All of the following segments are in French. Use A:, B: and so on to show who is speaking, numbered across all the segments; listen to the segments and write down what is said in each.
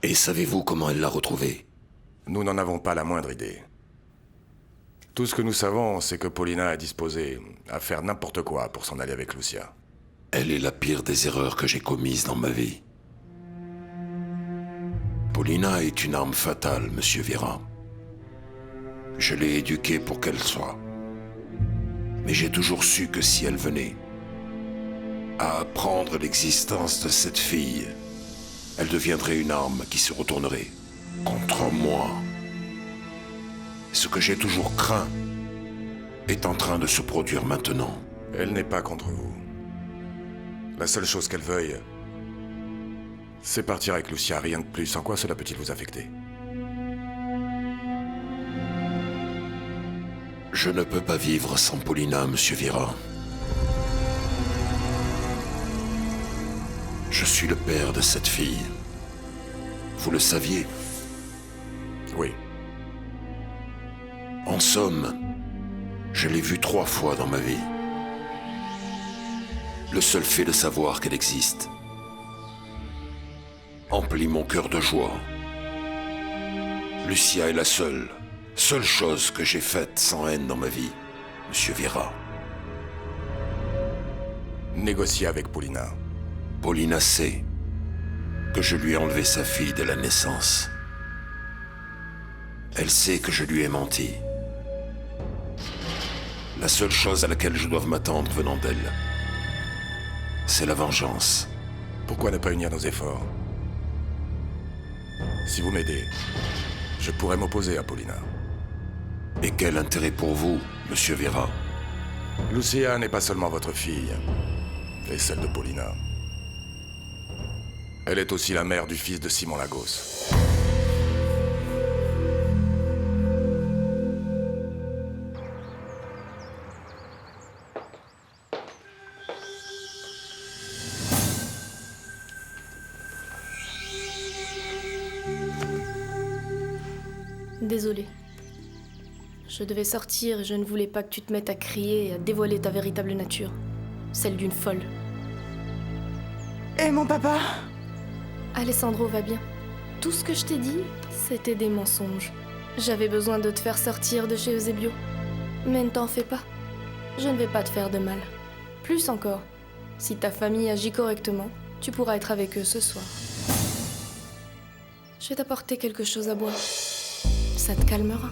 A: Et savez-vous comment elle l'a retrouvée?
B: Nous n'en avons pas la moindre idée. Tout ce que nous savons, c'est que Paulina est disposée à faire n'importe quoi pour s'en aller avec Lucia.
A: Elle est la pire des erreurs que j'ai commises dans ma vie. Paulina est une arme fatale, monsieur Vera. Je l'ai éduquée pour qu'elle soit. Mais j'ai toujours su que si elle venait à apprendre l'existence de cette fille, elle deviendrait une arme qui se retournerait contre moi. Ce que j'ai toujours craint est en train de se produire maintenant.
B: Elle n'est pas contre vous. La seule chose qu'elle veuille, c'est partir avec Lucia, rien de plus. En quoi cela peut-il vous affecter?
A: Je ne peux pas vivre sans Paulina, monsieur Vera. Je suis le père de cette fille. Vous le saviez?
B: Oui.
A: En somme, je l'ai vue 3 fois dans ma vie. Le seul fait de savoir qu'elle existe emplit mon cœur de joie. Lucia est la seule chose que j'ai faite sans haine dans ma vie, monsieur Vera.
B: Négocier avec Paulina.
A: Paulina sait que je lui ai enlevé sa fille dès la naissance. Elle sait que je lui ai menti. La seule chose à laquelle je dois m'attendre venant d'elle, c'est la vengeance.
B: Pourquoi ne pas unir nos efforts? Si vous m'aidez, je pourrais m'opposer à Paulina.
A: Et quel intérêt pour vous, monsieur Vera?
B: Lucia n'est pas seulement votre fille, et celle de Paulina. Elle est aussi la mère du fils de Simon Lagos.
C: Désolée. Je devais sortir et je ne voulais pas que tu te mettes à crier et à dévoiler ta véritable nature. Celle d'une folle.
D: Et mon papa?
C: Alessandro va bien. Tout ce que je t'ai dit, c'était des mensonges. J'avais besoin de te faire sortir de chez Eusebio. Mais ne t'en fais pas. Je ne vais pas te faire de mal. Plus encore, si ta famille agit correctement, tu pourras être avec eux ce soir. Je vais t'apporter quelque chose à boire. Ça te calmera.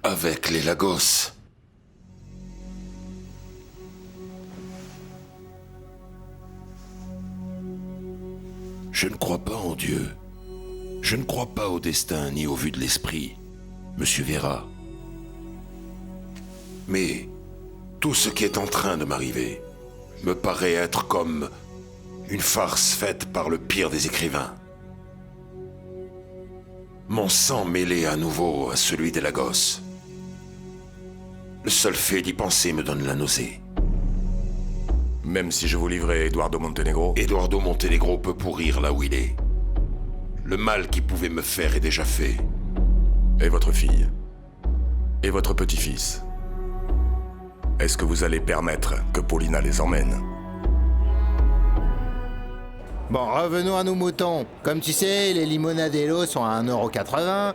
A: Avec les Lagos. Je ne crois pas en Dieu. Je ne crois pas au destin ni au vu de l'esprit, monsieur Vera. Mais tout ce qui est en train de m'arriver me paraît être comme une farce faite par le pire des écrivains. Mon sang mêlé à nouveau à celui des Lagos. Le seul fait d'y penser me donne la nausée.
B: Même si je vous livrais Eduardo Montenegro?
A: Eduardo Montenegro peut pourrir là où il est. Le mal qu'il pouvait me faire est déjà fait.
B: Et votre fille? Et votre petit-fils? Est-ce que vous allez permettre que Paulina les emmène?
D: Bon, revenons à nos moutons. Comme tu sais, les limonadellos sont à 1,80 €.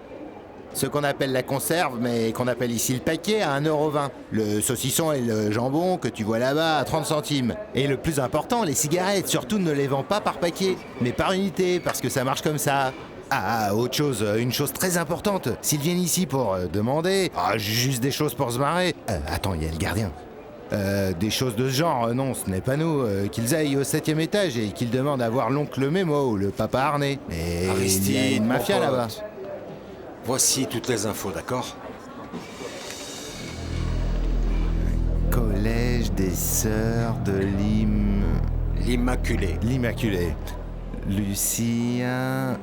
D: Ce qu'on appelle la conserve, mais qu'on appelle ici le paquet, à 1,20 €. Le saucisson et le jambon que tu vois là-bas à 30 centimes. Et le plus important, les cigarettes, surtout ne les vends pas par paquet, mais par unité, parce que ça marche comme ça. Ah, autre chose, une chose très importante. S'ils viennent ici pour demander, juste des choses pour se marrer. Attends, il y a le gardien. Des choses de ce genre, non, ce n'est pas nous. Qu'ils aillent au 7e étage et qu'ils demandent à voir l'oncle Memo ou le papa Arnais. Mais il y a
E: Aristide,
D: une mafia
E: mon pote.
D: là-bas.
E: Voici toutes les infos, d'accord?
D: Collège des Sœurs de
E: L'Immaculée.
D: l'Immaculée.
E: Lucia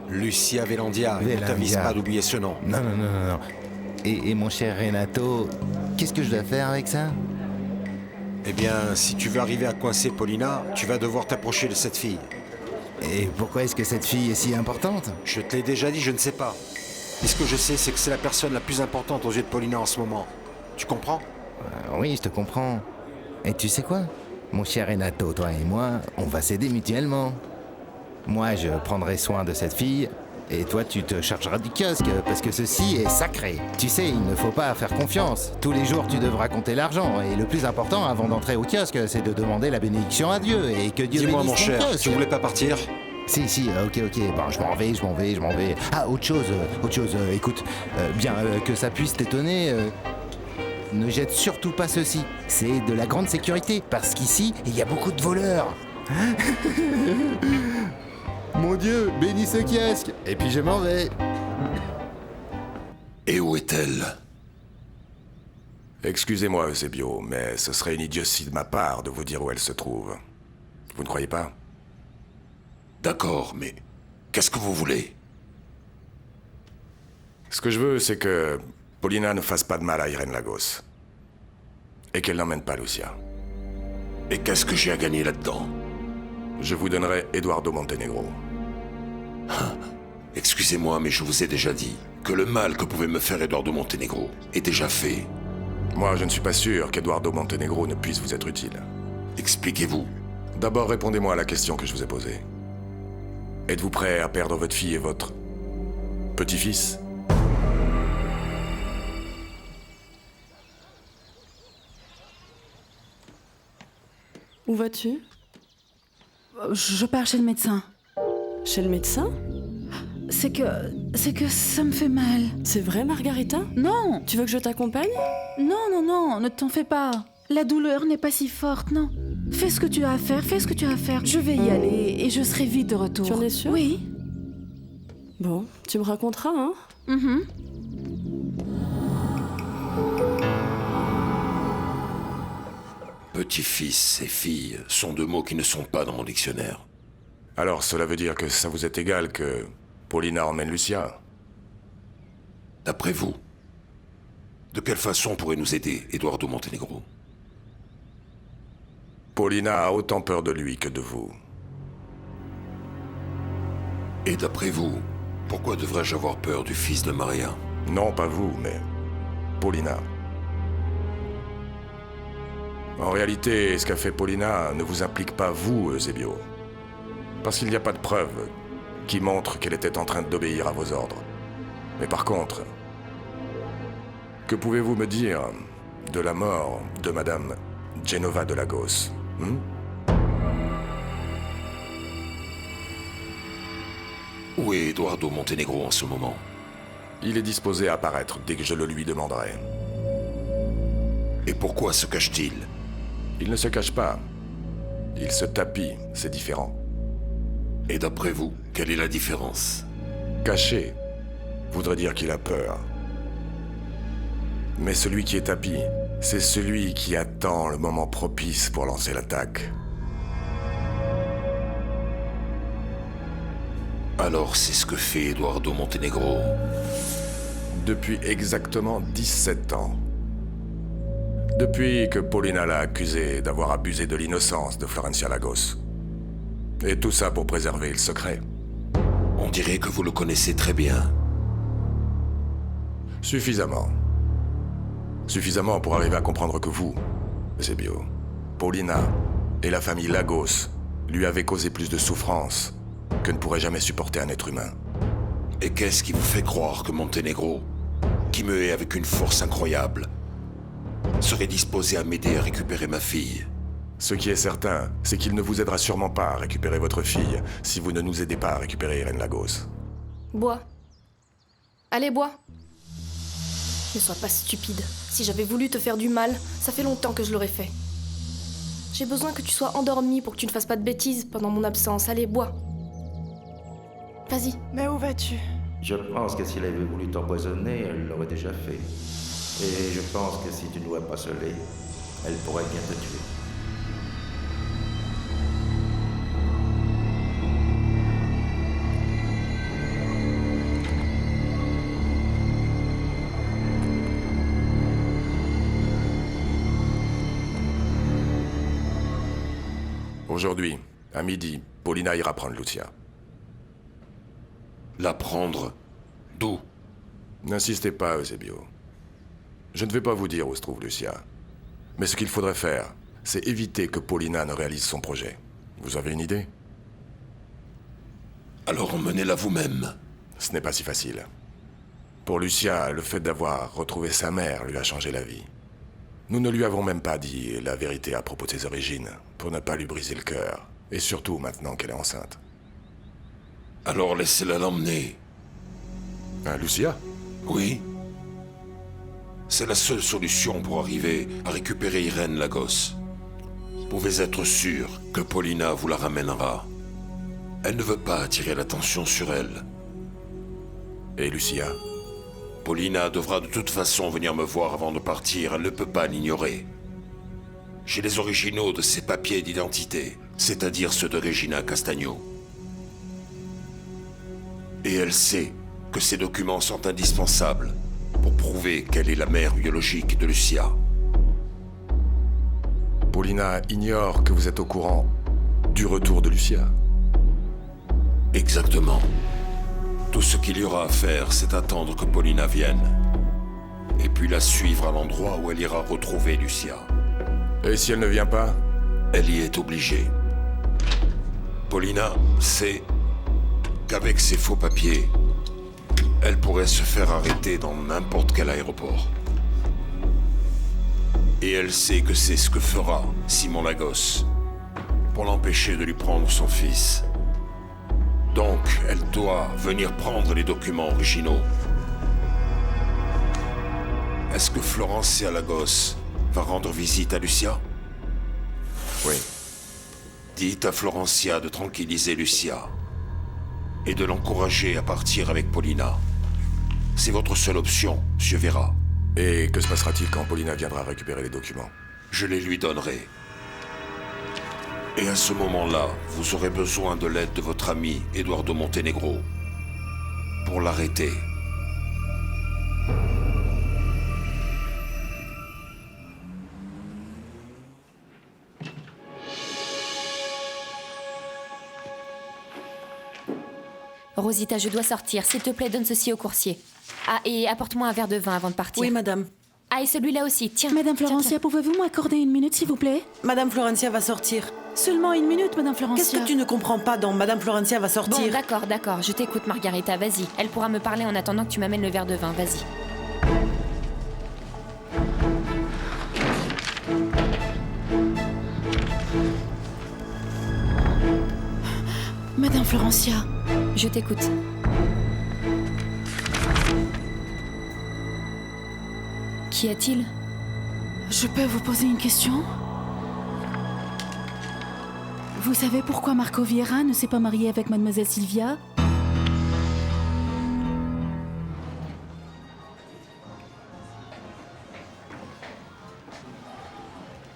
E: Vélandia. Ne
D: Vélandia.
E: t'avise pas d'oublier ce nom.
D: Non. Et mon cher Renato, qu'est-ce que je dois faire avec ça?
E: Eh bien, si tu veux arriver à coincer Paulina, tu vas devoir t'approcher de cette fille.
D: Et pourquoi est-ce que cette fille est si importante?
E: Je te l'ai déjà dit, je ne sais pas. Et ce que je sais, c'est que c'est la personne la plus importante aux yeux de Paulina en ce moment. Tu comprends?
D: Oui, je te comprends. Et tu sais quoi? Mon cher Renato, toi et moi, on va s'aider mutuellement. Moi, je prendrai soin de cette fille, et toi, tu te chargeras du kiosque, parce que ceci est sacré. Tu sais, il ne faut pas faire confiance. Tous les jours, tu devras compter l'argent, et le plus important, avant d'entrer au kiosque, c'est de demander la bénédiction à Dieu, et que Dieu
E: Dis-moi,
D: bénisse
E: mon
D: ton
E: cher,
D: kiosque.
E: tu voulais pas partir?
D: Si, ok. Bon, je m'en vais. Ah, autre chose, écoute, bien que ça puisse t'étonner, ne jette surtout pas ceci. C'est de la grande sécurité, parce qu'ici, il y a beaucoup de voleurs. Mon Dieu, bénis ce kiosque. Et puis je m'en vais.
A: Et où est-elle?
B: Excusez-moi, Eusebio, mais ce serait une idiotie de ma part de vous dire où elle se trouve. Vous ne croyez pas?
A: D'accord, mais qu'est-ce que vous voulez?
B: Ce que je veux, c'est que Paulina ne fasse pas de mal à Irène Lagos. Et qu'elle n'emmène pas Lucia.
A: Et qu'est-ce que j'ai à gagner là-dedans?
B: Je vous donnerai Eduardo Montenegro.
A: Excusez-moi, mais je vous ai déjà dit que le mal que pouvait me faire Eduardo Montenegro est déjà fait.
B: Moi, je ne suis pas sûr qu'Eduardo Montenegro ne puisse vous être utile.
A: Expliquez-vous.
B: D'abord, répondez-moi à la question que je vous ai posée. Êtes-vous prêt à perdre votre fille et votre petit-fils?
F: Où vas-tu?
G: Je pars chez le médecin.
F: Chez le médecin?
G: C'est que ça me fait mal.
F: C'est vrai, Margarita?
G: Non,
F: Tu veux que je t'accompagne?
G: non, ne t'en fais pas. La douleur n'est pas si forte, non. Fais ce que tu as à faire, Je vais y aller et je serai vite de retour.
F: Tu en es sûre?
G: Oui.
F: Bon, tu me raconteras, hein?
G: Mhm.
A: Petit-fils et fille sont deux mots qui ne sont pas dans mon dictionnaire.
B: Alors, cela veut dire que ça vous est égal que Paulina emmène Lucia?
A: D'après vous, de quelle façon pourrait nous aider Eduardo Montenegro?
B: Paulina a autant peur de lui que de vous.
A: Et d'après vous, pourquoi devrais-je avoir peur du fils de Maria?
B: Non, pas vous, mais Paulina. En réalité, ce qu'a fait Paulina ne vous implique pas vous, Eusebio. Parce qu'il n'y a pas de preuves qui montrent qu'elle était en train d'obéir à vos ordres. Mais par contre, que pouvez-vous me dire de la mort de Madame Genova de Lagos?
A: Où est Eduardo Montenegro en ce moment?
B: Il est disposé à apparaître dès que je le lui demanderai.
A: Et pourquoi se cache-t-il?
B: Il ne se cache pas. Il se tapit, c'est différent.
A: Et d'après vous, quelle est la différence?
B: Caché voudrait dire qu'il a peur. Mais celui qui est tapis, c'est celui qui attend le moment propice pour lancer l'attaque.
A: Alors c'est ce que fait Eduardo Montenegro.
B: Depuis exactement 17 ans. Depuis que Paulina l'a accusé d'avoir abusé de l'innocence de Florencia Lagos. Et tout ça pour préserver le secret.
A: On dirait que vous le connaissez très bien.
B: Suffisamment. Suffisamment pour arriver à comprendre que vous, Eusebio, Paulina et la famille Lagos lui avaient causé plus de souffrance que ne pourrait jamais supporter un être humain.
A: Et qu'est-ce qui vous fait croire que Montenegro, qui me hait avec une force incroyable, serait disposé à m'aider à récupérer ma fille?
B: Ce qui est certain, c'est qu'il ne vous aidera sûrement pas à récupérer votre fille si vous ne nous aidez pas à récupérer Irène Lagos.
C: Bois. Allez, bois. Ne sois pas stupide. Si j'avais voulu te faire du mal, ça fait longtemps que je l'aurais fait. J'ai besoin que tu sois endormi pour que tu ne fasses pas de bêtises pendant mon absence. Allez, bois. Vas-y.
F: Mais où vas-tu?
H: Je pense que s'il avait voulu t'empoisonner, elle l'aurait déjà fait. Et je pense que si tu ne dois pas se lait, elle pourrait bien te tuer.
B: Aujourd'hui, à midi, Paulina ira prendre Lucia.
A: La prendre? D'où?
B: N'insistez pas, Eusebio. Je ne vais pas vous dire où se trouve Lucia. Mais ce qu'il faudrait faire, c'est éviter que Paulina ne réalise son projet. Vous avez une idée?
A: Alors emmenez-la vous-même.
B: Ce n'est pas si facile. Pour Lucia, le fait d'avoir retrouvé sa mère lui a changé la vie. Nous ne lui avons même pas dit la vérité à propos de ses origines, pour ne pas lui briser le cœur, et surtout maintenant qu'elle est enceinte.
A: Alors laissez-la l'emmener.
B: Hein, Lucia?
A: Oui. C'est la seule solution pour arriver à récupérer Irène Lagos. Vous pouvez être sûr que Paulina vous la ramènera. Elle ne veut pas attirer l'attention sur elle.
B: Et Lucia?
A: Paulina devra de toute façon venir me voir avant de partir, elle ne peut pas l'ignorer. J'ai les originaux de ses papiers d'identité, c'est-à-dire ceux de Regina Castagno. Et elle sait que ces documents sont indispensables pour prouver qu'elle est la mère biologique de Lucia.
B: Paulina ignore que vous êtes au courant du retour de Lucia.
A: Exactement. Tout ce qu'il y aura à faire, c'est attendre que Paulina vienne. Et puis la suivre à l'endroit où elle ira retrouver Lucia.
B: Et si elle ne vient pas?
A: Elle y est obligée. Paulina sait qu'avec ses faux papiers, elle pourrait se faire arrêter dans n'importe quel aéroport. Et elle sait que c'est ce que fera Simon Lagos pour l'empêcher de lui prendre son fils. Donc, elle doit venir prendre les documents originaux. Est-ce que Florencia Lagos va rendre visite à Lucia?
B: Oui.
A: Dites à Florencia de tranquilliser Lucia et de l'encourager à partir avec Paulina. C'est votre seule option, Monsieur Vera.
B: Et que se passera-t-il quand Paulina viendra récupérer les documents?
A: Je les lui donnerai. Et à ce moment-là, vous aurez besoin de l'aide de votre ami Eduardo Montenegro pour l'arrêter.
I: Rosita, je dois sortir. S'il te plaît, donne ceci au coursier. Ah, et apporte-moi un verre de vin avant de partir.
F: Oui, madame.
I: Ah, et celui-là aussi, tiens.
G: Madame
I: Tiens,
G: Florencia, pouvez-vous m'accorder une minute, s'il vous plaît?
F: Madame Florencia va sortir.
G: Seulement une minute, Madame Florencia.
F: Qu'est-ce que tu ne comprends pas dans Madame Florencia va
I: Bon,
F: sortir?
I: d'accord, je t'écoute, Margarita, vas-y. Elle pourra me parler en attendant que tu m'amènes le verre de vin, vas-y.
G: Madame Florencia.
I: Je t'écoute. Qu'y a-t-il?
G: Je peux vous poser une question? Vous savez pourquoi Marco Vieira ne s'est pas marié avec Mademoiselle Sylvia?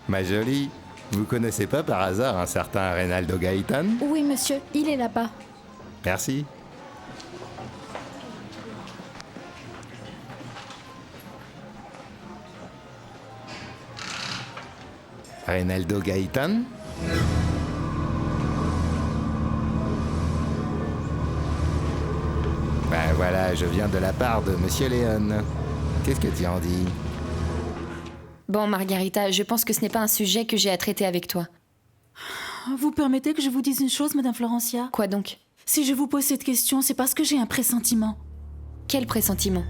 D: Ma jolie, vous connaissez pas par hasard un certain Reynaldo Gaëtan?
J: Oui, monsieur, il est là-bas.
D: Merci. Reynaldo Gaëtan? Ben voilà, je viens de la part de Monsieur Léon. Qu'est-ce que tu en dis?
I: Bon, Margarita, je pense que ce n'est pas un sujet que j'ai à traiter avec toi.
G: Vous permettez que je vous dise une chose, Madame Florencia?
I: Quoi donc?
G: Si je vous pose cette question, c'est parce que j'ai un pressentiment.
I: Quel pressentiment?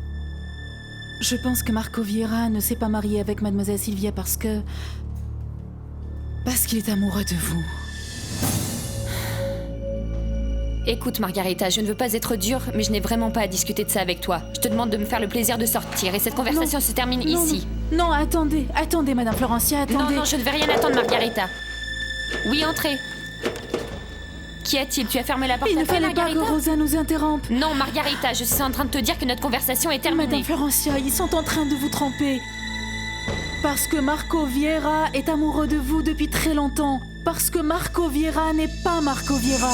G: Je pense que Marco Vieira ne s'est pas marié avec Mademoiselle Sylvia parce qu'il est amoureux de vous.
I: Écoute, Margarita, je ne veux pas être dure, mais je n'ai vraiment pas à discuter de ça avec toi. Je te demande de me faire le plaisir de sortir, et cette conversation se termine ici.
G: Non, attendez, Madame Florencia, attendez.
I: Non, je ne vais rien attendre, Margarita. Oui, entrez. Qu'y a-t-il? Tu as fermé la porte
G: Il ne
I: après,
G: fallait pas
I: Margarita?
G: que Rosa nous interrompe.
I: Non, Margarita, je suis en train de te dire que notre conversation est terminée.
G: Madame Florencia, ils sont en train de vous tromper. Parce que Marco Vieira est amoureux de vous depuis très longtemps. Parce que Marco Vieira n'est pas Marco Vieira.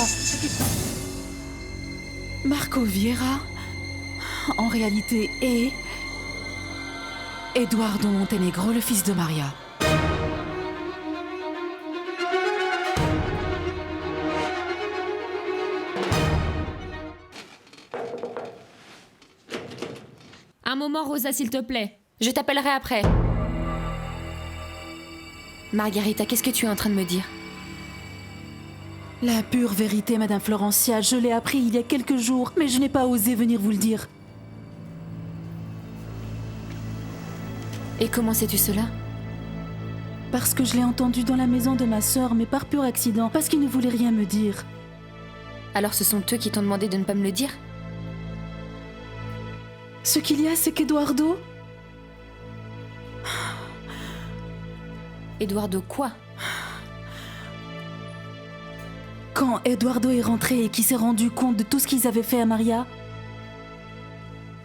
G: Marco Vieira, en réalité, est Eduardo Montenegro, le fils de Maria.
I: Un moment, Rosa, s'il te plaît. Je t'appellerai après. Margarita, qu'est-ce que tu es en train de me dire?
G: La pure vérité, Madame Florencia, je l'ai appris il y a quelques jours, mais je n'ai pas osé venir vous le dire.
I: Et comment sais-tu cela?
G: Parce que je l'ai entendu dans la maison de ma sœur, mais par pur accident, parce qu'il ne voulait rien me dire.
I: Alors ce sont eux qui t'ont demandé de ne pas me le dire?
G: Ce qu'il y a, c'est qu'Eduardo...
I: Eduardo quoi?
G: Quand Eduardo est rentré et qu'il s'est rendu compte de tout ce qu'ils avaient fait à Maria,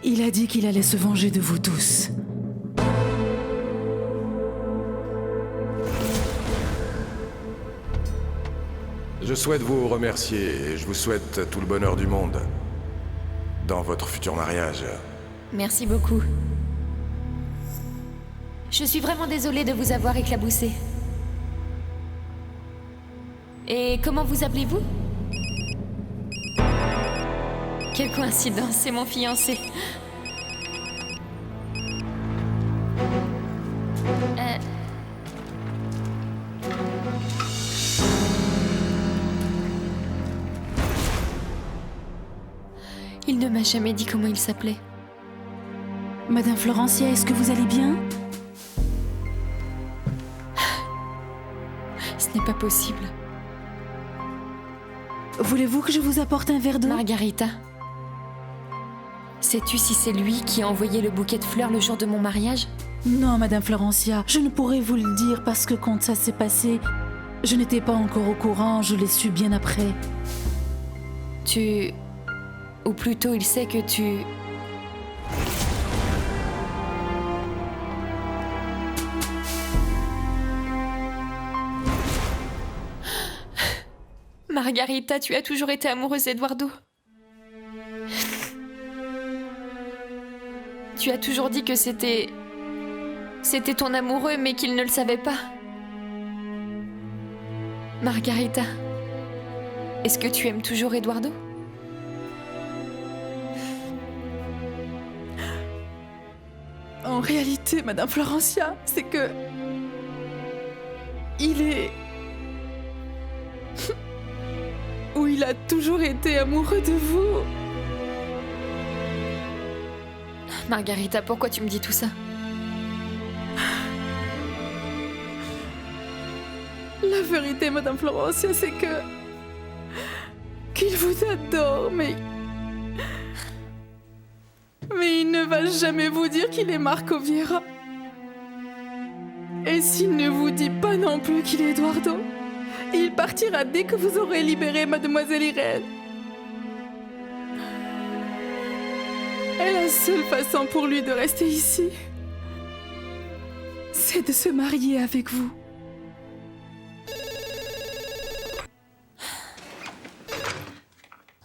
G: il a dit qu'il allait se venger de vous tous.
B: Je souhaite vous remercier et je vous souhaite tout le bonheur du monde dans votre futur mariage.
I: Merci beaucoup. Je suis vraiment désolée de vous avoir éclaboussé. Et comment vous appelez-vous? Quelle coïncidence, c'est mon fiancé. Il ne m'a jamais dit comment il s'appelait.
G: Madame Florencia, est-ce que vous allez bien?
I: Ce n'est pas possible.
G: Voulez-vous que je vous apporte un verre d'eau?
I: Margarita, sais-tu si c'est lui qui a envoyé le bouquet de fleurs le jour de mon mariage?
G: Non, Madame Florencia, je ne pourrais vous le dire parce que quand ça s'est passé, je n'étais pas encore au courant, je l'ai su bien après.
I: Ou plutôt, il sait que tu... Margarita, tu as toujours été amoureuse d'Eduardo. Tu as toujours dit que c'était ton amoureux, mais qu'il ne le savait pas. Margarita, est-ce que tu aimes toujours Eduardo?
G: En réalité, Madame Florencia, c'est que... il est... ou il a toujours été amoureux de vous.
I: Margarita, pourquoi tu me dis tout ça?
G: La vérité, Madame Florencia, c'est que... qu'il vous adore, mais il ne va jamais vous dire qu'il est Marco Vieira. Et s'il ne vous dit pas non plus qu'il est Eduardo, il partira dès que vous aurez libéré Mademoiselle Irène. Et la seule façon pour lui de rester ici, c'est de se marier avec vous.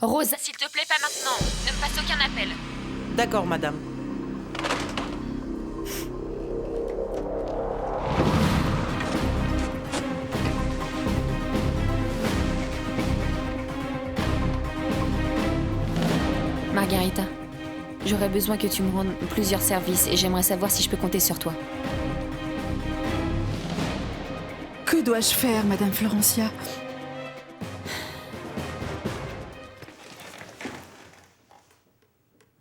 I: Rosa, s'il te plaît, pas maintenant. Ne me passe aucun appel.
F: D'accord, madame.
I: Margarita, j'aurais besoin que tu me rendes plusieurs services et j'aimerais savoir si je peux compter sur toi.
G: Que dois-je faire, Madame Florencia?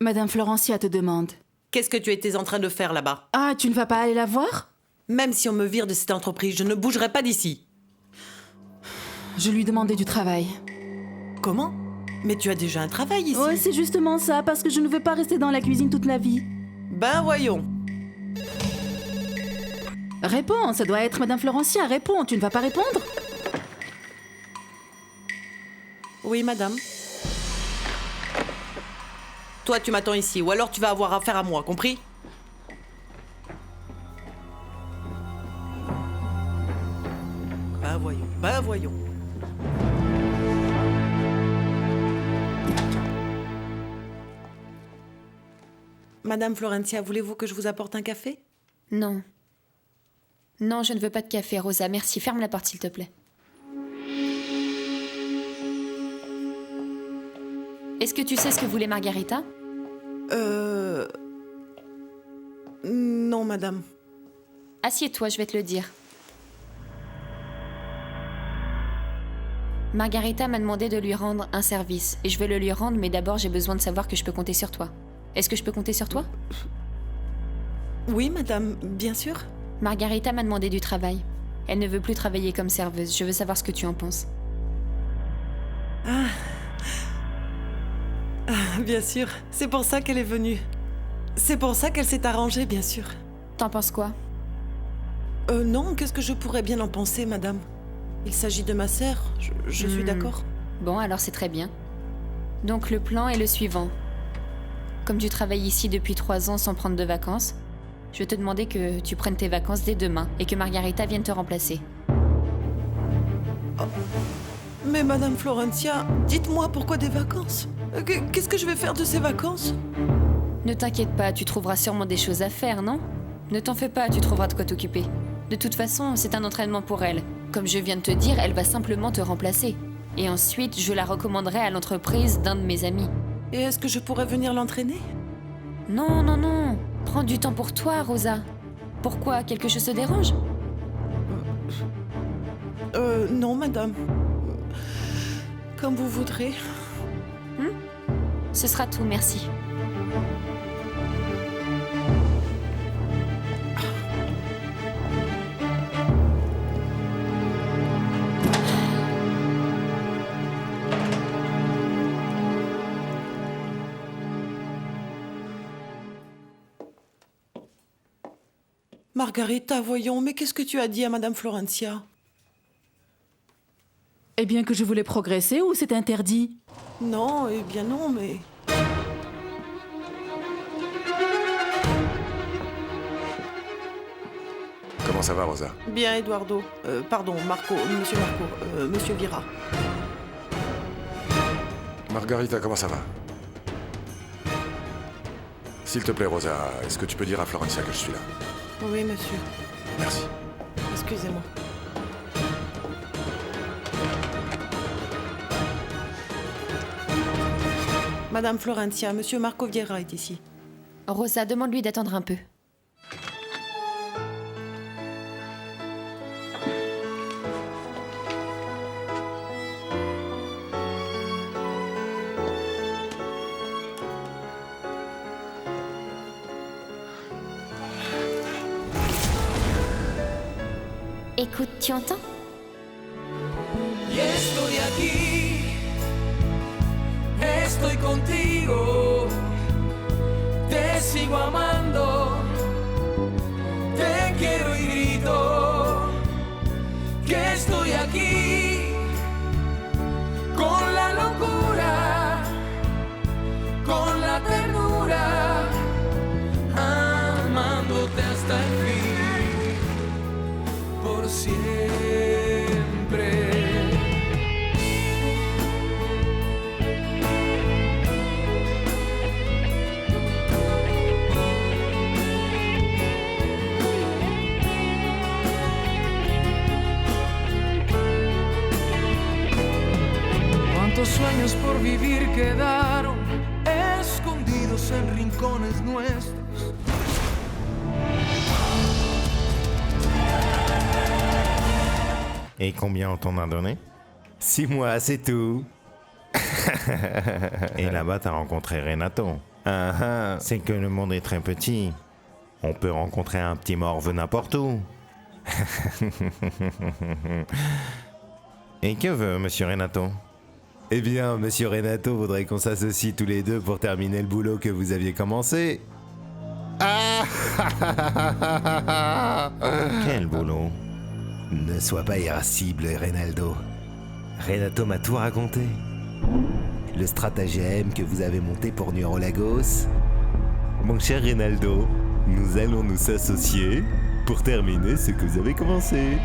G: Madame Florencia te demande.
F: Qu'est-ce que tu étais en train de faire là-bas?
G: Ah, tu ne vas pas aller la voir?
F: Même si on me vire de cette entreprise, je ne bougerai pas d'ici.
G: Je lui demandais du travail.
F: Comment? Mais tu as déjà un travail ici.
G: Ouais, c'est justement ça, parce que je ne veux pas rester dans la cuisine toute la vie.
F: Ben voyons.
G: Réponds, ça doit être Madame Florencia, réponds, tu ne vas pas répondre?
F: Oui, madame. Toi, tu m'attends ici, ou alors tu vas avoir affaire à moi, compris? Ben voyons, ben voyons. Madame Florencia, voulez-vous que je vous apporte un café?
I: Non. Non, je ne veux pas de café, Rosa. Merci. Ferme la porte, s'il te plaît. Est-ce que tu sais ce que voulait Margarita?
F: Non, madame.
I: Assieds-toi, je vais te le dire. Margarita m'a demandé de lui rendre un service, et je veux le lui rendre, mais d'abord j'ai besoin de savoir que je peux compter sur toi. Est-ce que je peux compter sur toi?
F: Oui, madame, bien sûr.
I: Margarita m'a demandé du travail. Elle ne veut plus travailler comme serveuse. Je veux savoir ce que tu en penses.
F: Bien sûr. C'est pour ça qu'elle est venue. C'est pour ça qu'elle s'est arrangée, bien sûr.
I: T'en penses quoi?
F: Non, qu'est-ce que je pourrais bien en penser, madame? Il s'agit de ma sœur, je suis d'accord.
I: Bon, alors c'est très bien. Donc le plan est le suivant. Comme tu travailles ici depuis 3 ans sans prendre de vacances, je vais te demander que tu prennes tes vacances dès demain et que Margarita vienne te remplacer.
F: Oh. Mais madame Florencia, dites-moi pourquoi des vacances? Qu'est-ce que je vais faire de ces vacances?
I: Ne t'inquiète pas, tu trouveras sûrement des choses à faire, non? Ne t'en fais pas, tu trouveras de quoi t'occuper. De toute façon, c'est un entraînement pour elle. Comme je viens de te dire, elle va simplement te remplacer. Et ensuite, je la recommanderai à l'entreprise d'un de mes amis.
F: Et est-ce que je pourrais venir l'entraîner?
I: Non, non, non. Prends du temps pour toi, Rosa. Pourquoi? Quelque chose te dérange?
F: Non, madame. Comme vous voudrez.
I: Ce sera tout, merci.
F: Margarita, voyons, mais qu'est-ce que tu as dit à madame Florencia?
G: Eh bien que je voulais progresser ou c'est interdit?
F: Non, eh bien non, mais...
B: Comment ça va, Rosa?
F: Bien, Eduardo. Pardon, monsieur Marco, monsieur Vira.
B: Margarita, comment ça va? S'il te plaît, Rosa, est-ce que tu peux dire à Florencia que je suis là?
F: Oui, monsieur.
B: Merci.
F: Excusez-moi. Madame Florencia, monsieur Marco Vieira est ici.
I: Rosa, demande-lui d'attendre un peu. Écoute, tu entends?
K: Y estoy aquí, estoy contigo, te sigo amando, te quiero y grito, que estoy aquí, con la locura, con la ternura, amándote hasta el fin, por siempre. Cuántos sueños por vivir quedaron escondidos en rincones nuestros.
D: Et combien on t'en a donné? 6 mois, c'est tout. Et là-bas, t'as rencontré Renato. C'est que le monde est très petit. On peut rencontrer un petit morve n'importe où. Et que veut Monsieur Renato? Eh bien, Monsieur Renato voudrait qu'on s'associe tous les deux pour terminer le boulot que vous aviez commencé. Quel boulot? Ne sois pas irascible, Reynaldo. Renato m'a tout raconté. Le stratagème que vous avez monté pour Neurolagos. Mon cher Reynaldo, nous allons nous associer pour terminer ce que vous avez commencé.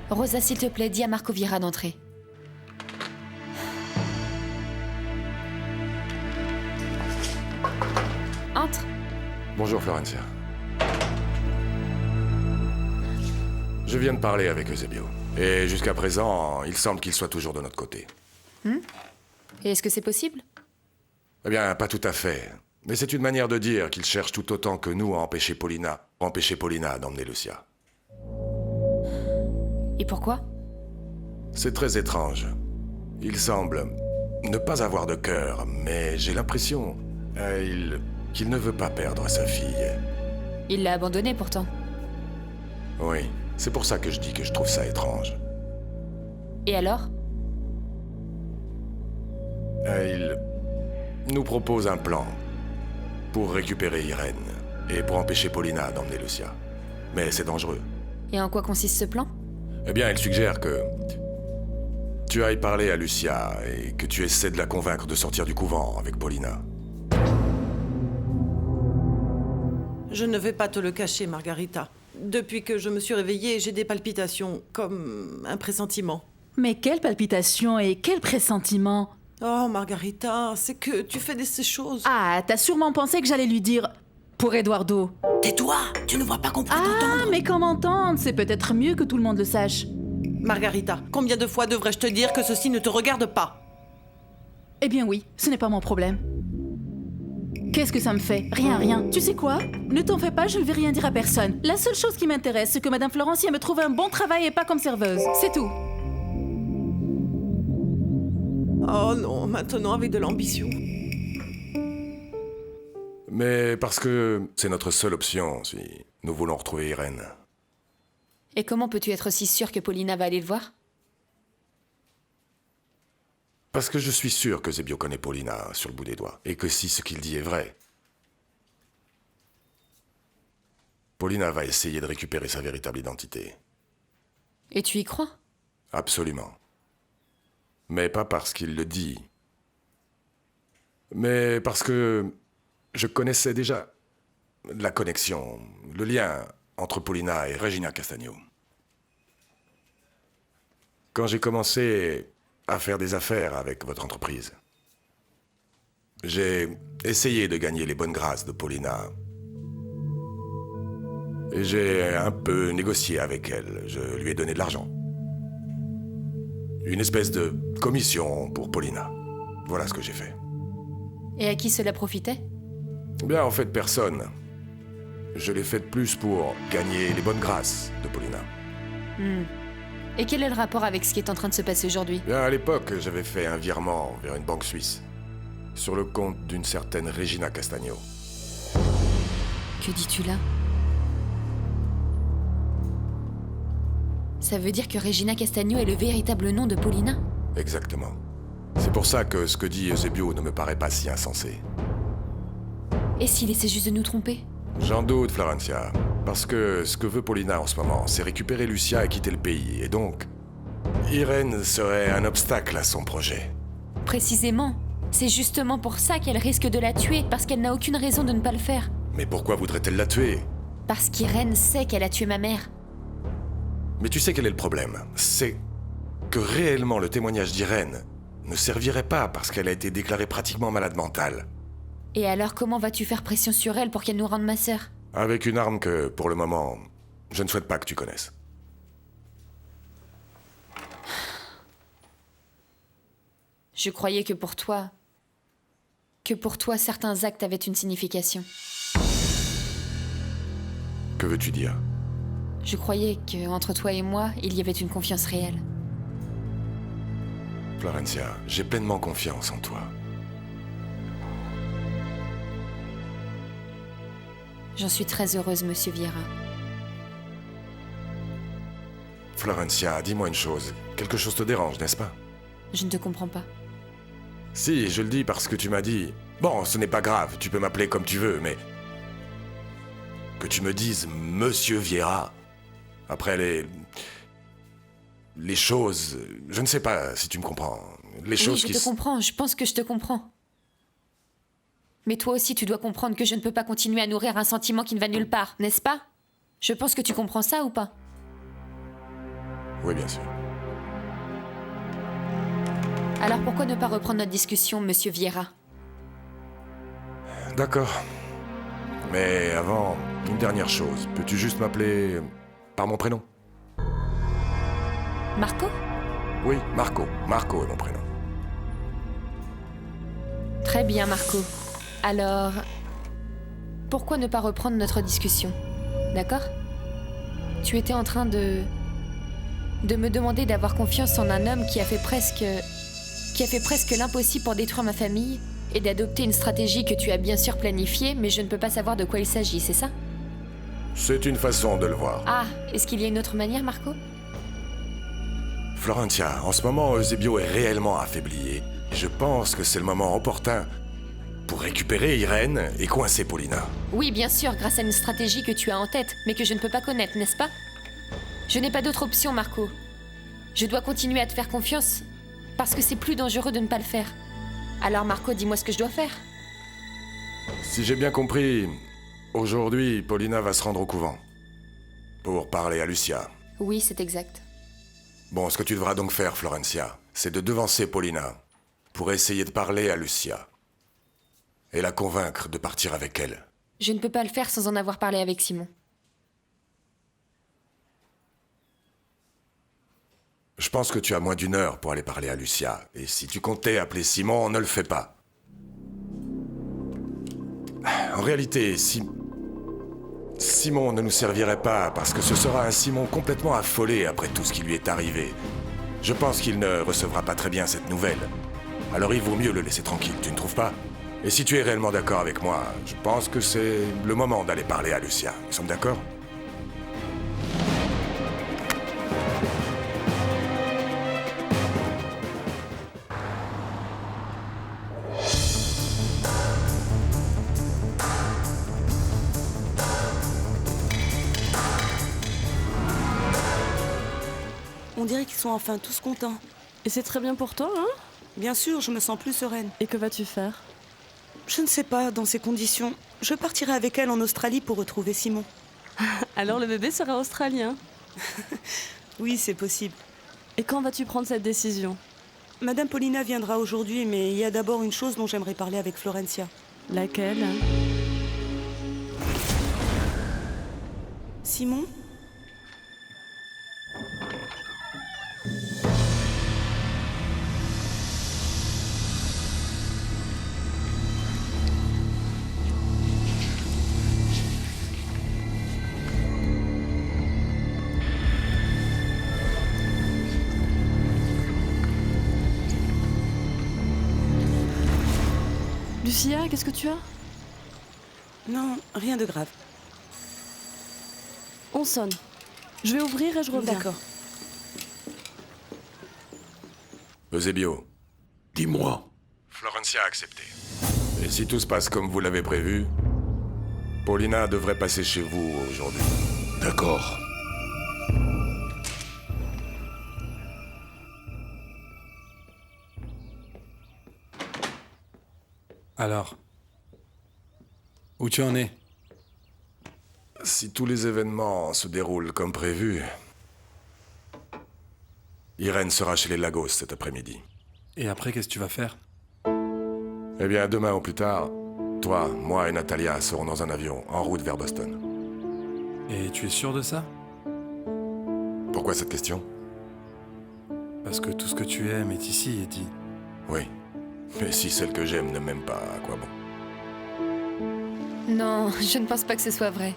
I: Rosa, s'il te plaît, dis à Marco Vieira d'entrer. Entre.
B: Bonjour, Florencia. Je viens de parler avec Eusebio. Et jusqu'à présent, il semble qu'il soit toujours de notre côté.
I: Et est-ce que c'est possible?
B: Eh bien, pas tout à fait. Mais c'est une manière de dire qu'il cherche tout autant que nous à empêcher Paulina d'emmener Lucia.
I: Et pourquoi?
B: C'est très étrange. Il semble ne pas avoir de cœur, mais j'ai l'impression qu'il ne veut pas perdre sa fille.
I: Il l'a abandonnée pourtant.
B: Oui, c'est pour ça que je dis que je trouve ça étrange.
I: Et alors?
B: Il nous propose un plan pour récupérer Irène et pour empêcher Paulina d'emmener Lucia. Mais c'est dangereux.
I: Et en quoi consiste ce plan?
B: Eh bien, il suggère que tu ailles parler à Lucia et que tu essaies de la convaincre de sortir du couvent avec Paulina.
F: Je ne vais pas te le cacher, Margarita. Depuis que je me suis réveillée, j'ai des palpitations, comme un pressentiment.
G: Mais quelle palpitation et quel pressentiment!
F: Oh, Margarita, c'est que tu fais ces choses.
G: Ah, t'as sûrement pensé que j'allais lui dire pour Eduardo.
F: Tais-toi, tu ne vois pas qu'on pourrait t'entendre.
G: Ah, mais comment entendre? C'est peut-être mieux que tout le monde le sache.
F: Margarita, combien de fois devrais-je te dire que ceci ne te regarde pas?
G: Eh bien oui, ce n'est pas mon problème. Qu'est-ce que ça me fait? Rien. Tu sais quoi? Ne t'en fais pas, je ne vais rien dire à personne. La seule chose qui m'intéresse, c'est que Madame Florencia me trouve un bon travail et pas comme serveuse. C'est tout.
F: Oh non, maintenant avec de l'ambition.
B: Mais parce que c'est notre seule option si nous voulons retrouver Irène.
I: Et comment peux-tu être si sûr que Paulina va aller le voir?
B: Parce que je suis sûr que Zebio connaît Paulina sur le bout des doigts, et que si ce qu'il dit est vrai, Paulina va essayer de récupérer sa véritable identité.
I: Et tu y crois?
B: Absolument. Mais pas parce qu'il le dit, mais parce que je connaissais déjà la connexion, le lien entre Paulina et Regina Castagno. Quand j'ai commencé à faire des affaires avec votre entreprise, j'ai essayé de gagner les bonnes grâces de Paulina. Et j'ai un peu négocié avec elle. Je lui ai donné de l'argent. Une espèce de commission pour Paulina. Voilà ce que j'ai fait.
I: Et à qui cela profitait?
B: Bien, en fait, personne. Je l'ai fait plus pour gagner les bonnes grâces de Paulina.
I: Et quel est le rapport avec ce qui est en train de se passer aujourd'hui?
B: Bien, à l'époque, j'avais fait un virement vers une banque suisse, sur le compte d'une certaine Regina Castagno.
I: Que dis-tu là? Ça veut dire que Regina Castagno est le véritable nom de Paulina?
B: Exactement. C'est pour ça que ce que dit Eusebio ne me paraît pas si insensé.
I: Et s'il essaie juste de nous tromper?
B: J'en doute, Florencia. Parce que ce que veut Paulina en ce moment, c'est récupérer Lucia et quitter le pays. Et donc, Irène serait un obstacle à son projet.
I: Précisément. C'est justement pour ça qu'elle risque de la tuer, parce qu'elle n'a aucune raison de ne pas le faire.
B: Mais pourquoi voudrait-elle la tuer?
I: Parce qu'Irène sait qu'elle a tué ma mère.
B: Mais tu sais quel est le problème? C'est que réellement le témoignage d'Irène ne servirait pas parce qu'elle a été déclarée pratiquement malade mentale.
I: Et alors comment vas-tu faire pression sur elle pour qu'elle nous rende ma sœur?
B: Avec une arme que, pour le moment, je ne souhaite pas que tu connaisses.
I: Je croyais que pour toi, certains actes avaient une signification.
B: Que veux-tu dire?
I: Je croyais qu'entre toi et moi, il y avait une confiance réelle.
B: Florencia, j'ai pleinement confiance en toi.
I: J'en suis très heureuse, Monsieur Vieira.
B: Florencia, dis-moi une chose. Quelque chose te dérange, n'est-ce pas?
I: Je ne te comprends pas.
B: Si, je le dis parce que tu m'as dit... Bon, ce n'est pas grave, tu peux m'appeler comme tu veux, mais... Que tu me dises Monsieur Vieira... Après les choses... Je ne sais pas si tu me comprends. Les choses
I: oui, je te comprends, je pense que je te comprends. Mais toi aussi, tu dois comprendre que je ne peux pas continuer à nourrir un sentiment qui ne va nulle part, n'est-ce pas? Je pense que tu comprends ça ou pas?
B: Oui, bien sûr.
I: Alors pourquoi ne pas reprendre notre discussion, Monsieur Vieira?
B: D'accord. Mais avant, une dernière chose. Peux-tu juste m'appeler par mon prénom?
I: Marco?
B: Oui, Marco. Marco est mon prénom.
I: Très bien, Marco. Alors, pourquoi ne pas reprendre notre discussion? D'accord? Tu étais en train de me demander d'avoir confiance en un homme qui a fait presque l'impossible pour détruire ma famille et d'adopter une stratégie que tu as bien sûr planifiée, mais je ne peux pas savoir de quoi il s'agit, c'est ça?
B: C'est une façon de le voir.
I: Ah, est-ce qu'il y a une autre manière, Marco?
B: Florentia, en ce moment, Eusebio est réellement affaibli et je pense que c'est le moment opportun pour récupérer Irène et coincer Paulina.
I: Oui, bien sûr, grâce à une stratégie que tu as en tête, mais que je ne peux pas connaître, n'est-ce pas? Je n'ai pas d'autre option, Marco. Je dois continuer à te faire confiance, parce que c'est plus dangereux de ne pas le faire. Alors Marco, dis-moi ce que je dois faire.
B: Si j'ai bien compris, aujourd'hui, Paulina va se rendre au couvent pour parler à Lucia.
I: Oui, c'est exact.
B: Bon, ce que tu devras donc faire, Florencia, c'est de devancer Paulina pour essayer de parler à Lucia et la convaincre de partir avec elle.
I: Je ne peux pas le faire sans en avoir parlé avec Simon.
B: Je pense que tu as moins d'une heure pour aller parler à Lucia. Et si tu comptais appeler Simon, ne le fais pas. En réalité, Simon ne nous servirait pas parce que ce sera un Simon complètement affolé après tout ce qui lui est arrivé. Je pense qu'il ne recevra pas très bien cette nouvelle. Alors il vaut mieux le laisser tranquille, tu ne trouves pas? Et si tu es réellement d'accord avec moi, je pense que c'est le moment d'aller parler à Lucia. Nous sommes d'accord?
L: On dirait qu'ils sont enfin tous contents.
M: Et c'est très bien pour toi, hein?
L: Bien sûr, je me sens plus sereine.
M: Et que vas-tu faire?
L: Je ne sais pas, dans ces conditions. Je partirai avec elle en Australie pour retrouver Simon.
M: Alors le bébé sera australien?
L: Oui, c'est possible.
M: Et quand vas-tu prendre cette décision?
L: Madame Paulina viendra aujourd'hui, mais il y a d'abord une chose dont j'aimerais parler avec Florencia.
M: Laquelle?
L: Simon?
M: Lucia, qu'est-ce que tu as?
L: Non, rien de grave.
M: On sonne. Je vais ouvrir et je reviens.
L: D'accord.
B: Eusebio.
A: Dis-moi.
B: Florencia a accepté. Et si tout se passe comme vous l'avez prévu, Paulina devrait passer chez vous aujourd'hui.
A: D'accord.
N: Alors, où tu en es?
B: Si tous les événements se déroulent comme prévu, Irène sera chez les Lagos cet après-midi.
N: Et après, qu'est-ce que tu vas faire?
B: Eh bien, demain ou plus tard, toi, moi et Natalia serons dans un avion en route vers Boston.
N: Et tu es sûr de ça?
B: Pourquoi cette question?
N: Parce que tout ce que tu aimes est ici, Eddie.
B: Oui. Mais si celle que j'aime ne m'aime pas, à quoi bon?
I: Non, je ne pense pas que ce soit vrai.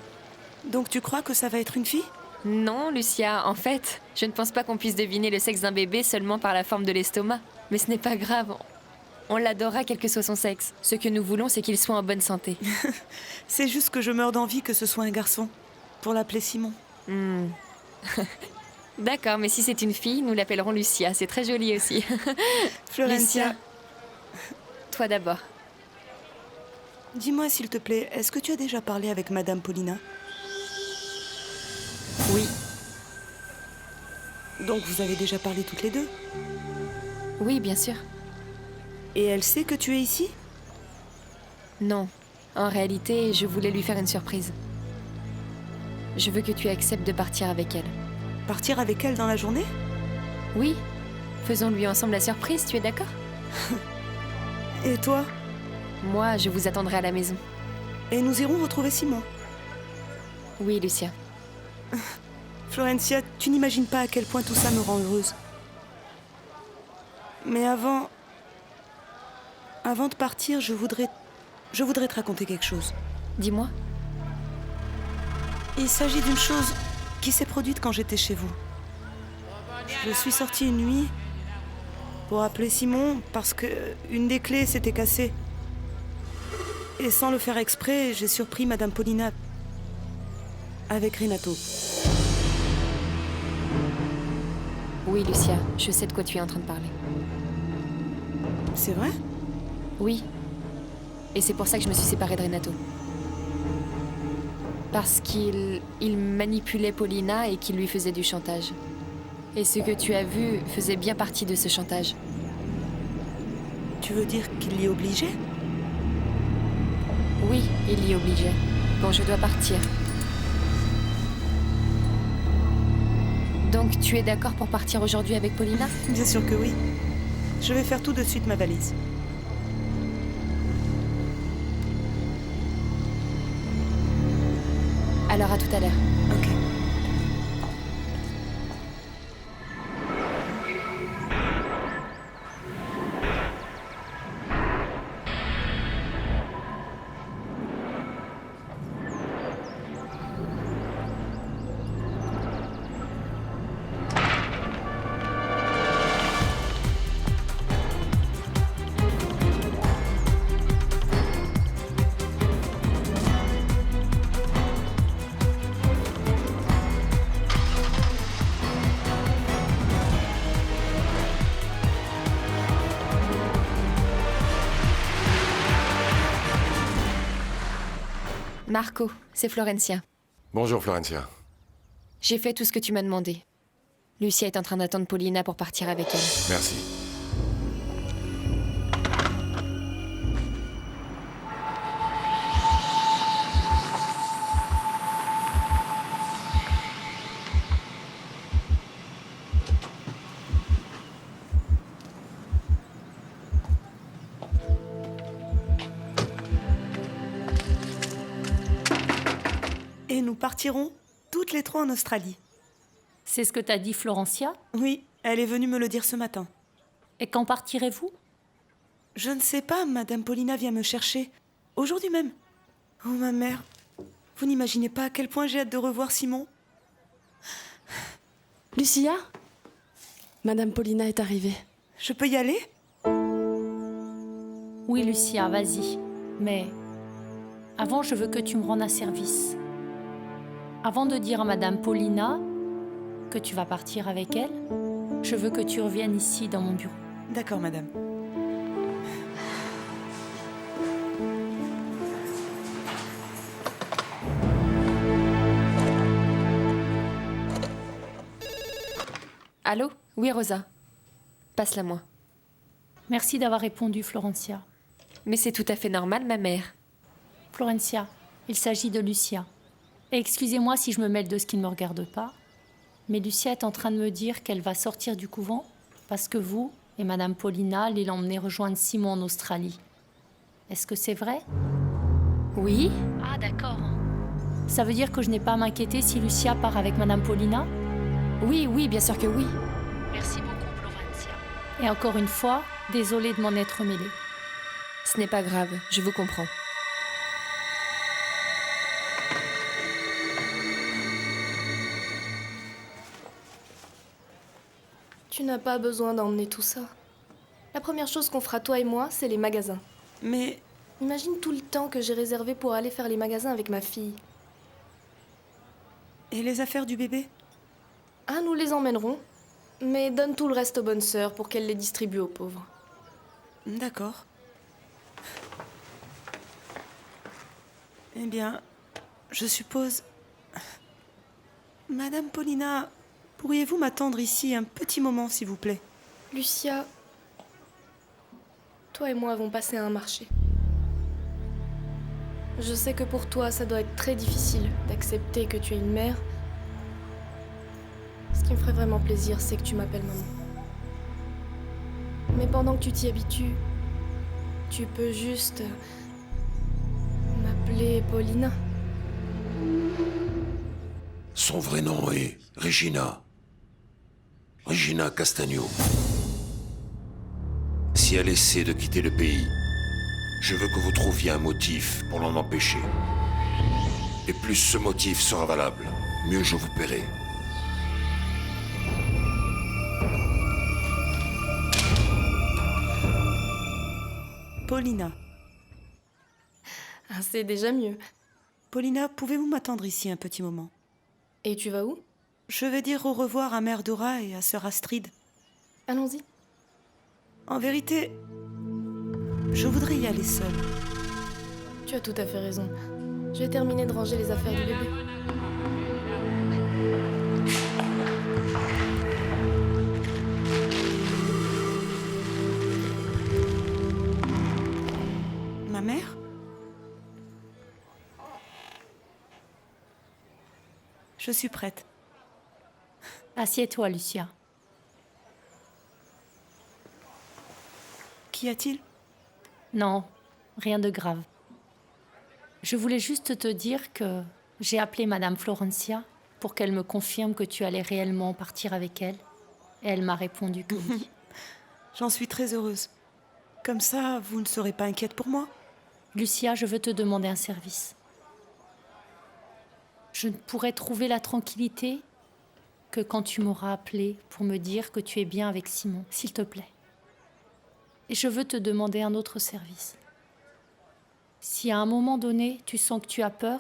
L: Donc tu crois que ça va être une fille?
I: Non, Lucia, en fait, je ne pense pas qu'on puisse deviner le sexe d'un bébé seulement par la forme de l'estomac. Mais ce n'est pas grave. On l'adorera quel que soit son sexe. Ce que nous voulons, c'est qu'il soit en bonne santé.
L: C'est juste que je meurs d'envie que ce soit un garçon. Pour l'appeler Simon.
I: D'accord, mais si c'est une fille, nous l'appellerons Lucia. C'est très joli aussi.
L: Florencia.
I: Lucia, toi d'abord.
L: Dis-moi s'il te plaît, est-ce que tu as déjà parlé avec Madame Paulina?
I: Oui.
L: Donc vous avez déjà parlé toutes les deux?
I: Oui, bien sûr.
L: Et elle sait que tu es ici?
I: Non. En réalité, je voulais lui faire une surprise. Je veux que tu acceptes de partir avec elle.
L: Partir avec elle dans la journée?
I: Oui. Faisons-lui ensemble la surprise, tu es d'accord?
L: Et toi?
I: Moi, je vous attendrai à la maison.
L: Et nous irons retrouver Simon?
I: Oui, Lucia.
L: Florencia, tu n'imagines pas à quel point tout ça me rend heureuse. Mais avant de partir, je voudrais je voudrais te raconter quelque chose.
I: Dis-moi.
L: Il s'agit d'une chose qui s'est produite quand j'étais chez vous. Je suis sortie une nuit pour appeler Simon parce que une des clés s'était cassée. Et sans le faire exprès, j'ai surpris Madame Paulina avec Renato.
I: Oui, Lucia, je sais de quoi tu es en train de parler.
L: C'est vrai?
I: Oui. Et c'est pour ça que je me suis séparée de Renato. Parce qu'il manipulait Paulina et qu'il lui faisait du chantage. Et ce que tu as vu faisait bien partie de ce chantage.
L: Tu veux dire qu'il l'y obligeait?
I: Oui, il l'y obligeait. Bon, je dois partir. Donc, tu es d'accord pour partir aujourd'hui avec Paulina?
L: Bien sûr que oui. Je vais faire tout de suite ma valise.
I: Alors, à tout à l'heure.
L: Ok.
I: Marco, c'est Florencia.
B: Bonjour, Florencia.
I: J'ai fait tout ce que tu m'as demandé. Lucia est en train d'attendre Paulina pour partir avec elle.
B: Merci.
L: Et nous partirons toutes les trois en Australie.
O: C'est ce que t'a dit Florencia?
L: Oui, elle est venue me le dire ce matin.
O: Et quand partirez-vous?
L: Je ne sais pas, Madame Paulina vient me chercher. Aujourd'hui même. Oh, ma mère. Vous n'imaginez pas à quel point j'ai hâte de revoir Simon.
M: Lucia? Madame Paulina est arrivée.
L: Je peux y aller?
O: Oui, Lucia, vas-y. Mais avant, je veux que tu me rendes un service. Avant de dire à Madame Paulina que tu vas partir avec elle, je veux que tu reviennes ici dans mon bureau.
L: D'accord, madame.
I: Allô? Oui, Rosa. Passe-la moi.
O: Merci d'avoir répondu, Florencia.
I: Mais c'est tout à fait normal, ma mère.
O: Florencia, il s'agit de Lucia. Et excusez-moi si je me mêle de ce qui ne me regarde pas, mais Lucia est en train de me dire qu'elle va sortir du couvent parce que vous et Madame Paulina allez l'emmener rejoindre Simon en Australie. Est-ce que c'est vrai?
I: Oui.
O: Ah, d'accord. Ça veut dire que je n'ai pas à m'inquiéter si Lucia part avec Madame Paulina?
I: Oui, oui, bien sûr que oui.
O: Merci beaucoup, Florencia. Et encore une fois, désolée de m'en être mêlée.
I: Ce n'est pas grave, je vous comprends.
C: Tu n'as pas besoin d'emmener tout ça. La première chose qu'on fera toi et moi, c'est les magasins.
L: Mais...
C: Imagine tout le temps que j'ai réservé pour aller faire les magasins avec ma fille.
L: Et les affaires du bébé?
C: Ah, nous les emmènerons. Mais donne tout le reste aux bonnes sœurs pour qu'elles les distribuent aux pauvres.
L: D'accord. Eh bien, je suppose... Madame Paulina, pourriez-vous m'attendre ici un petit moment, s'il vous plaît?
C: Lucia, toi et moi avons passé à un marché. Je sais que pour toi, ça doit être très difficile d'accepter que tu es une mère. Ce qui me ferait vraiment plaisir, c'est que tu m'appelles maman. Mais pendant que tu t'y habitues, tu peux juste m'appeler Paulina.
A: Son vrai nom est Regina. Regina Castagno. Si elle essaie de quitter le pays, Je veux que vous trouviez un motif pour l'en empêcher. Et plus ce motif sera valable, mieux je vous paierai.
L: Paulina.
C: Ah, c'est déjà mieux.
L: Paulina, pouvez-vous m'attendre ici un petit moment?
C: Et tu vas où?
L: Je vais dire au revoir à Mère Dora et à Sœur Astrid.
C: Allons-y.
L: En vérité, je voudrais y aller seule.
C: Tu as tout à fait raison. Je vais terminer de ranger les affaires du bébé.
L: Ma mère? Je suis prête.
O: Assieds-toi, Lucia.
L: Qu'y a-t-il?
O: Non, rien de grave. Je voulais juste te dire que j'ai appelé Madame Florencia pour qu'elle me confirme que tu allais réellement partir avec elle. Et elle m'a répondu que oui.
L: J'en suis très heureuse. Comme ça, vous ne serez pas inquiète pour moi?
O: Lucia, je veux te demander un service. Je ne pourrais trouver la tranquillité que quand tu m'auras appelé pour me dire que tu es bien avec Simon, s'il te plaît. Et je veux te demander un autre service. Si à un moment donné, tu sens que tu as peur,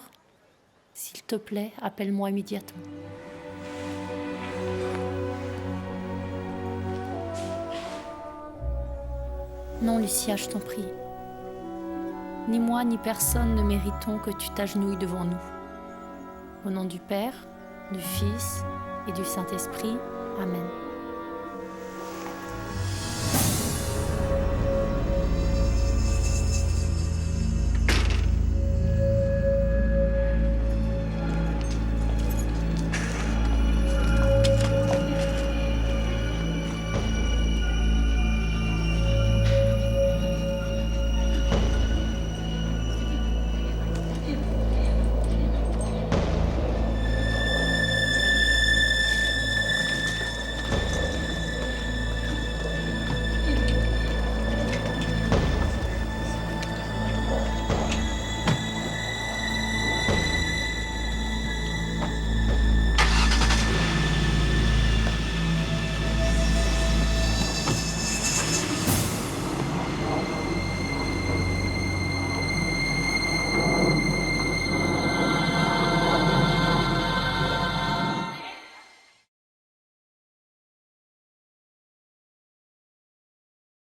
O: s'il te plaît, appelle-moi immédiatement. Non, Lucia, je t'en prie. Ni moi, ni personne ne méritons que tu t'agenouilles devant nous. Au nom du Père, du Fils et du Saint-Esprit, Amen.